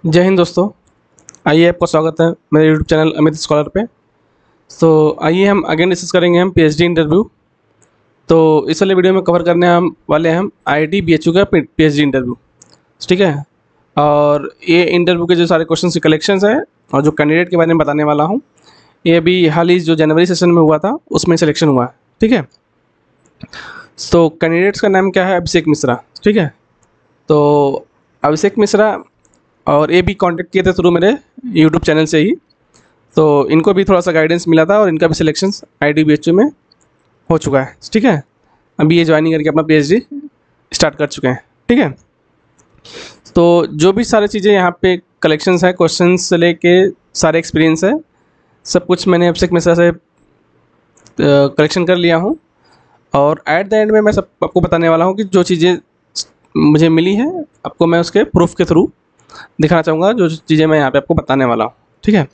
जय हिंद दोस्तों। आइए, आपका स्वागत है मेरे यूट्यूब चैनल अमित स्कॉलर पे। तो आइए हम अगेन डिस्कस करेंगे हम पीएचडी इंटरव्यू। तो इस वाले वीडियो में कवर करने हम वाले हैं हम आईआईटी बीएचयू का पीएचडी इंटरव्यू। ठीक है। और ये इंटरव्यू के जो सारे क्वेश्चन के कलेक्शंस हैं और जो कैंडिडेट के बारे में बताने वाला हूँ, ये अभी हाल ही जो जनवरी सेशन में हुआ था उसमें सिलेक्शन हुआ है। ठीक है। तो कैंडिडेट्स का नाम क्या है? अभिषेक मिश्रा। ठीक है। तो अभिषेक मिश्रा, और ये भी कांटेक्ट किए थे थ्रू मेरे यूट्यूब चैनल से ही। तो इनको भी थोड़ा सा गाइडेंस मिला था और इनका भी सिलेक्शन आईआईटी बीएचयू में हो चुका है। ठीक है। अभी ये ज्वाइनिंग करके अपना पीएचडी स्टार्ट कर चुके हैं। ठीक है। तो जो भी सारी चीज़ें यहाँ पे कलेक्शंस है, क्वेश्चन से लेके सारे एक्सपीरियंस है, सब कुछ मैंने अभिषेक मिश्रा से कलेक्शन कर लिया हूँ। और एट द एंड में मैं सब आपको बताने वाला हूँ कि जो चीज़ें मुझे मिली हैं आपको मैं उसके प्रूफ के थ्रू दिखाना चाहूँगा, जो चीज़ें मैं यहाँ पे आपको बताने वाला हूँ। ठीक है।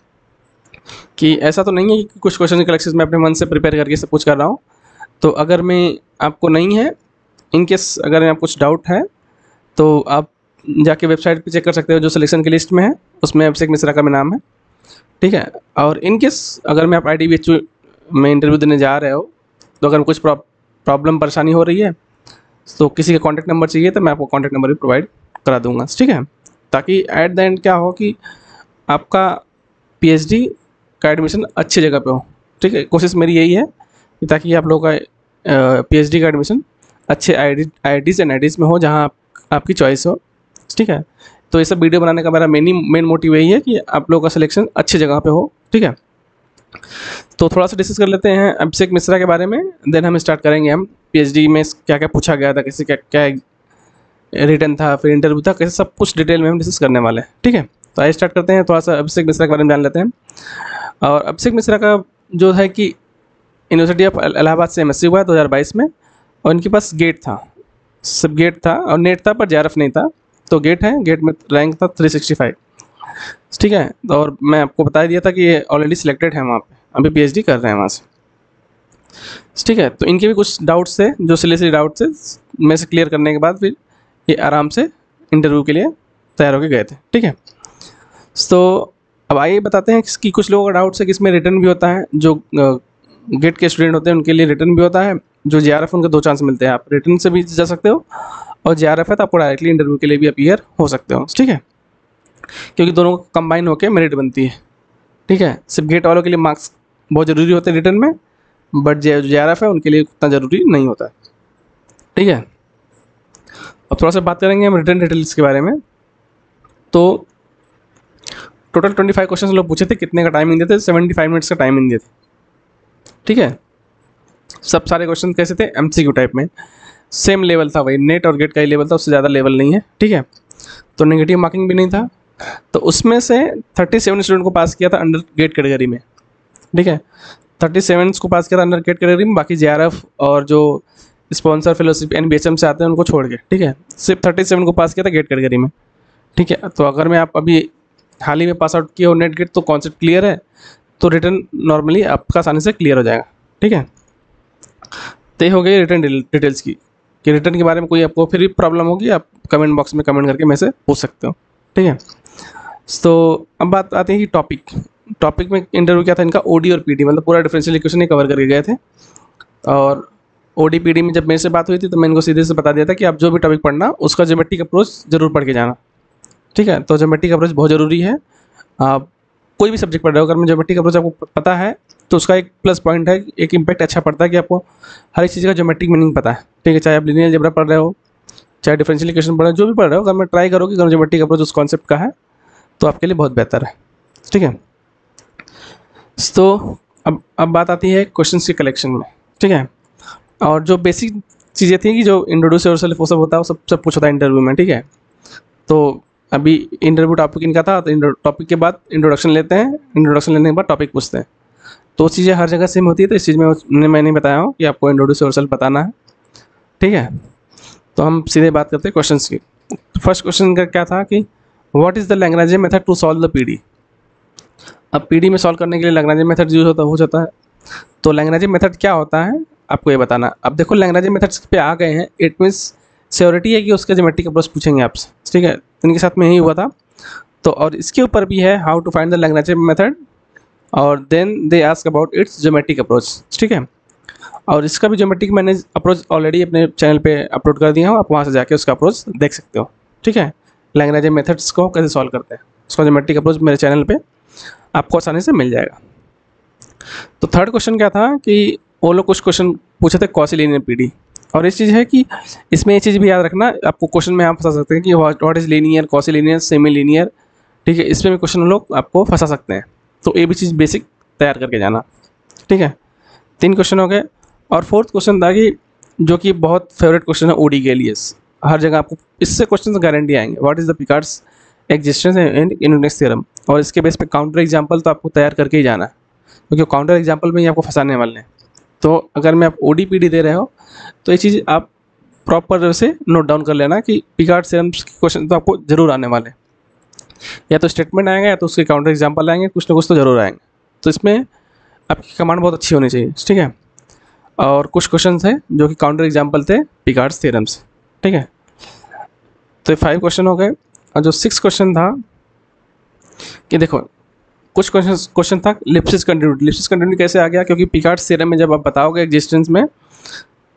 कि ऐसा तो नहीं है कि कुछ क्वेश्चन कलेक्शन मैं अपने मन से प्रिपेयर करके सब कुछ कर रहा हूँ। तो अगर मैं आपको नहीं है, इन केस अगर आप कुछ डाउट है तो आप जाके वेबसाइट पे चेक कर सकते हो, जो सिलेक्शन की लिस्ट में है उसमें अभिषेक मिश्रा का भी नाम है। ठीक है। और इन केस अगर मैं आप IIT में इंटरव्यू देने जा रहे हो, तो अगर कुछ प्रॉब्लम परेशानी हो रही है तो किसी का कॉन्टैक्ट नंबर चाहिए तो मैं आपको कॉन्टैक्ट नंबर भी प्रोवाइड करा दूँगा। ठीक है। ताकि एट द एंड क्या हो कि आपका पीएचडी का एडमिशन अच्छी जगह पे हो। ठीक है। कोशिश मेरी यही है कि ताकि आप लोगों का पीएचडी का एडमिशन अच्छे आईआईटीज़ एनआईटीज़ में हो, जहाँ आपकी चॉइस हो। ठीक है। तो ये सब वीडियो बनाने का मेरा मेन मोटिव यही है कि आप लोगों का सिलेक्शन अच्छी जगह पे हो। ठीक है। तो थोड़ा सा डिस्कस कर लेते हैं अभिषेक मिश्रा के बारे में, देन हम स्टार्ट करेंगे हम पीएचडी में क्या क्या पूछा गया था, कैसे क्या क्या रिटर्न था, फिर इंटरव्यू था, कैसे सब कुछ डिटेल में हम डिस्कस करने वाले हैं। ठीक है। तो आइए स्टार्ट करते हैं, थोड़ा सा अभिषेक मिश्रा के बारे में जान लेते हैं। और अभिषेक मिश्रा का जो है कि यूनिवर्सिटी ऑफ इलाहाबाद से एमएससी हुआ है 2022 में। और इनके पास गेट था, सब गेट था और नेट था, पर जेआरएफ नहीं था। तो गेट है, गेट में रैंक था 365। ठीक है। और मैं आपको बता दिया था कि ये ऑलरेडी सिलेक्टेड है वहाँ पे, अभी पीएचडी कर रहे हैं वहाँ से। ठीक है। तो इनके भी कुछ डाउट्स थे, जो सिले डाउट थे में से क्लियर करने के बाद फिर ये आराम से इंटरव्यू के लिए तैयार होकर गए थे। ठीक है। तो अब आइए बताते हैं कि कुछ लोगों का डाउट्स है कि इसमें रिटर्न भी होता है। जो गेट के स्टूडेंट होते हैं उनके लिए रिटर्न भी होता है। जो जेआरएफ उनको 2 चांस मिलते हैं, आप रिटर्न से भी जा सकते हो, और जेआरएफ है तो आपको डायरेक्टली इंटरव्यू के लिए भी अपीयर हो सकते हो। ठीक है। क्योंकि दोनों को कंबाइन होकर मेरिट बनती है। ठीक है। सिर्फ गेट वालों के लिए मार्क्स बहुत ज़रूरी होते हैं रिटर्न में, बट जो जेआरएफ है उनके लिए उतना ज़रूरी नहीं होता है। ठीक है। अब थोड़ा सा बात करेंगे हम रिटर्न डिटेल्स के बारे में। तो टोटल 25 क्वेश्चन लोग पूछे थे। कितने का टाइमिंग देते? 75 मिनट्स का टाइमिंग देते। ठीक है। सब सारे क्वेश्चन कैसे थे? एमसीक्यू टाइप में। सेम लेवल था, वही नेट और गेट का ही लेवल था, उससे ज़्यादा लेवल नहीं है। ठीक है। तो नेगेटिव मार्किंग भी नहीं था। तो उसमें से 37 स्टूडेंट को पास किया था अंडर गेट कैटेगरी में। ठीक है। 37 को पास किया था अंडर गेट कैटेगरी में, बाकी जेआरएफ और जो स्पॉन्सर फेलोशिप एनबीएचएम से आते हैं उनको छोड़ के। ठीक है। सिर्फ 37 को पास किया था गेट कैटेगरी में। ठीक है। तो अगर मैं आप अभी हाल ही में पास आउट किए हो नेट गेट, तो कॉन्सेप्ट क्लियर है, तो रिटर्न नॉर्मली आपका आसानी से क्लियर हो जाएगा। ठीक है। तो ये हो गई रिटर्न डिटेल्स की, कि रिटर्न के बारे में कोई आपको फिर भी प्रॉब्लम होगी, आप कमेंट बॉक्स में कमेंट करके मेरे से पूछ सकते हो। ठीक है। तो अब बात आती है कि टॉपिक में इंटरव्यू क्या था इनका, ओडी और पीडी, मतलब पूरा डिफरेंशियल इक्वेशन ही कवर करके गए थे। और ओडी पीडी में जब मेरे से बात हुई थी तो मैं इनको सीधे से बता दिया था कि आप जो भी टॉपिक पढ़ना उसका ज्योमेट्रिक अप्रोच जरूर पढ़ के जाना। ठीक है। तो ज्योमेट्रिक अप्रोच बहुत ज़रूरी है। आप कोई भी सब्जेक्ट पढ़ रहे हो, अगर मैं ज्योमेट्रिक अप्रोच आपको पता है तो उसका एक प्लस पॉइंट है, एक इम्पैक्ट अच्छा पड़ता है कि आपको हर एक चीज़ का ज्योमेट्रिक मीनिंग पता है। ठीक है। चाहे आप लीनियर अलजेब्रा पढ़ रहे हो, चाहे डिफरेंशियल इक्वेशन पढ़ रहे हो, जो भी पढ़ रहे हो, अगर मैं ट्राई करो कि अगर ज्योमेट्रिक अप्रोच उस कॉन्सेप्ट का है तो आपके लिए बहुत बेहतर है। ठीक है। तो अब बात आती है क्वेश्चंस के कलेक्शन में। ठीक है। और जो बेसिक चीज़ें थी कि जो इंट्रोड्यूस योरसेल्फ वो सब होता है, वो सब पूछा था इंटरव्यू में। ठीक है। तो अभी इंटरव्यू टॉपिक इनका था, तो टॉपिक के बाद इंट्रोडक्शन लेते हैं, इंट्रोडक्शन लेने के बाद टॉपिक पूछते हैं। तो चीज़ें हर जगह सेम होती है, तो इस चीज़ में मैंने बताया हूँ कि आपको इंट्रोड्यूस योरसेल्फ बताना है। ठीक है। तो हम सीधे बात करते हैं क्वेश्चंस की। फर्स्ट क्वेश्चन का क्या था कि what is the Lagrange method to solve the PD. अब पीडी में सॉल्व करने के लिए लैग्रेंज मेथड यूज हो जाता है। तो लैग्रेंज मेथड क्या होता है आपको ये बताना। अब देखो लैग्रेंज मेथड्स पे आ गए हैं, इट मीन्स श्योरिटी है कि उसका ज्योमेट्रिक अप्रोच पूछेंगे आपसे। ठीक है। इनके साथ में यही हुआ था। तो और इसके ऊपर भी है how to find the Lagrange method, और then they ask about its geometric approach, ठीक है। और इसका भी ज्योमेट्रिक मैंने अप्रोच ऑलरेडी अपने चैनल पे अपलोड कर दिया हूँ, आप वहाँ से जाके उसका अप्रोच देख सकते हो, ठीक है। लैग्रेंज मेथड्स को कैसे सॉल्व करते हैं, उसका ज्योमेट्रिक अप्रोच मेरे चैनल पे आपको आसानी से मिल जाएगा। तो थर्ड क्वेश्चन क्या था कि वो लोग कुछ क्वेश्चन पूछे थे कॉसी लीनियर पीडी, और इस चीज़ है कि इसमें ये चीज़ भी याद रखना, आपको क्वेश्चन में आप फंसा सकते हैं कि what is linear, quasi linear, semi linear, ठीक है। इसमें भी क्वेश्चन लोग आपको फंसा सकते हैं, तो ये भी चीज़ बेसिक तैयार करके जाना, ठीक है। 3 क्वेश्चन हो गए। और फोर्थ क्वेश्चन था कि जो कि बहुत फेवरेट क्वेश्चन है ओडी के लिए, हर जगह आपको इससे क्वेश्चन गारंटी आएंगे, what is the Picard's existence in Unix theorem, और इसके बेस पे काउंटर एग्जांपल तो आपको तैयार करके ही जाना है, क्योंकि काउंटर एग्जांपल में ही आपको फंसाने वाले हैं। तो अगर मैं आप ओडी पीडी दे रहे हो तो ये चीज़ आप प्रॉपर से नोट डाउन कर लेना कि पिकार्ड थ्योरम के क्वेश्चन तो आपको जरूर आने वाले हैं, या तो स्टेटमेंट आएंगे या तो उसके काउंटर एग्जाम्पल आएंगे, कुछ ना कुछ तो जरूर आएंगे। तो इसमें आपकी कमांड बहुत अच्छी होनी चाहिए, ठीक है। और कुछ क्वेश्चन थे जो कि काउंटर एग्जाम्पल थे पिकार्ड थ्योरम से, ठीक है। तो 5 क्वेश्चन हो गए। और जो 6 क्वेश्चन था कि देखो कुछ क्वेश्चन था लिप्सिस कंटिन्यूटी। लिप्सिस कंटिन्यूटी कैसे आ गया, क्योंकि पिकार्ड थ्योरम में जब आप बताओगे एग्जिस्टेंस में,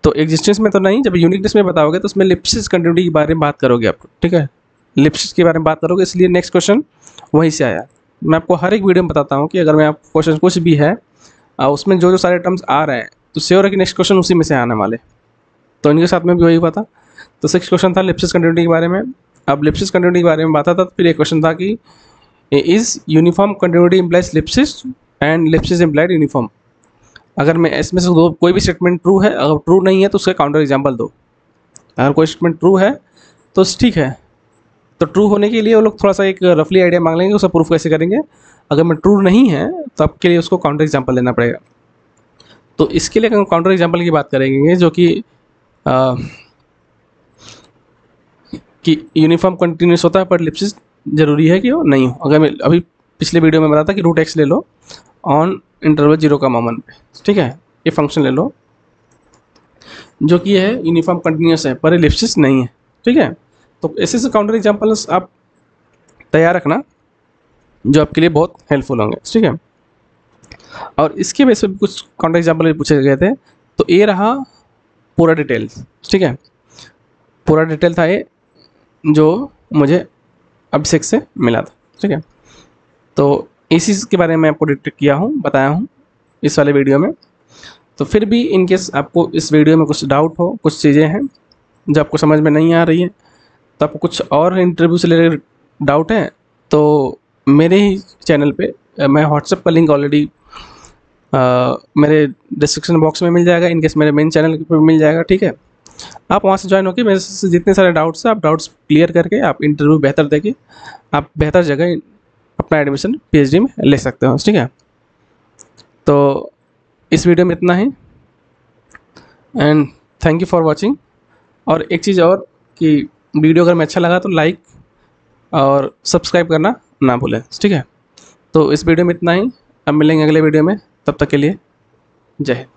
तो एग्जिस्टेंस में तो नहीं, जब यूनिकनेस में बताओगे तो उसमें लिप्सिस कंटिन्यूटी के बारे में बात करोगे आप, ठीक है। लिप्सिस के बारे में बात करोगे, इसलिए नेक्स्ट क्वेश्चन वहीं से आया। मैं आपको हर एक वीडियो में बताता हूँ कि अगर मैं आपको क्वेश्चन कुछ भी है उसमें जो जो सारे टर्म्स आ रहे हैं, तो श्योर है कि नेक्स्ट क्वेश्चन उसी में से आने वाले, तो इनके साथ में भी वही हुआ था। तो 6 क्वेश्चन था लिप्सिस कंटिन्यूटी के बारे में। अब लिप्सिस कंटिन्यूटी के बारे में बात था, तो फिर एक क्वेश्चन था कि is uniform continuity implies Lipschitz and Lipschitz implied uniform. अगर मैं इसमें से कोई भी स्टेटमेंट ट्रू है, अगर ट्रू नहीं है तो उसका काउंटर एग्जाम्पल दो। अगर कोई स्टेटमेंट ट्रू है तो ठीक है, तो ट्रू होने के लिए वो लोग थोड़ा सा एक रफली आइडिया मांग लेंगे, उसका प्रूफ कैसे करेंगे। अगर मैं ट्रू नहीं है तो आपके लिए उसको काउंटर एग्जाम्पल देना पड़ेगा। तो इसके लिए अगर काउंटर एग्जाम्पल की बात करेंगे, जो कि यूनिफॉर्म कंटिन्यूस होता है पर लिप्सिस जरूरी है कि वो नहीं हो। अगर मैं अभी पिछले वीडियो में बताया था कि रूट एक्स ले लो ऑन इंटरवल 0, 1 पे, ठीक है। ये फंक्शन ले लो जो कि है यूनिफॉर्म कंटिन्यूस है पर लिप्सिस नहीं है, ठीक है। तो ऐसे काउंटर एग्जाम्पल्स आप तैयार रखना जो आपके लिए बहुत हेल्पफुल होंगे, ठीक है। और इसके वजह से कुछ काउंटर एग्जाम्पल भी पूछे गए थे। तो ये रहा पूरा डिटेल्स, ठीक है। पूरा डिटेल था ये जो मुझे अभिषेक से मिला था, ठीक है। तो इसी के बारे में आपको डिटेक्ट किया हूँ, बताया हूँ इस वाले वीडियो में। तो फिर भी इनकेस आपको इस वीडियो में कुछ डाउट हो, कुछ चीज़ें हैं जो आपको समझ में नहीं आ रही है, तो आपको कुछ और इंटरव्यू से रिलेटेड डाउट है, तो मेरे ही चैनल पे मैं व्हाट्सएप का लिंक ऑलरेडी मेरे डिस्क्रिप्शन बॉक्स में मिल जाएगा, इनकेस मेरे मेन चैनल पे मिल जाएगा, ठीक है। आप वहाँ से ज्वाइन होकर मेरे से जितने सारे डाउट्स हैं आप डाउट्स क्लियर करके आप इंटरव्यू बेहतर देके आप बेहतर जगह अपना एडमिशन पीएचडी में ले सकते हो, ठीक है। तो इस वीडियो में इतना ही, and thank you for watching. और एक चीज़ और कि वीडियो अगर मैं अच्छा लगा तो लाइक और सब्सक्राइब करना ना भूलें, ठीक है। तो इस वीडियो में इतना ही, अब मिलेंगे अगले वीडियो में, तब तक के लिए जय हिंद।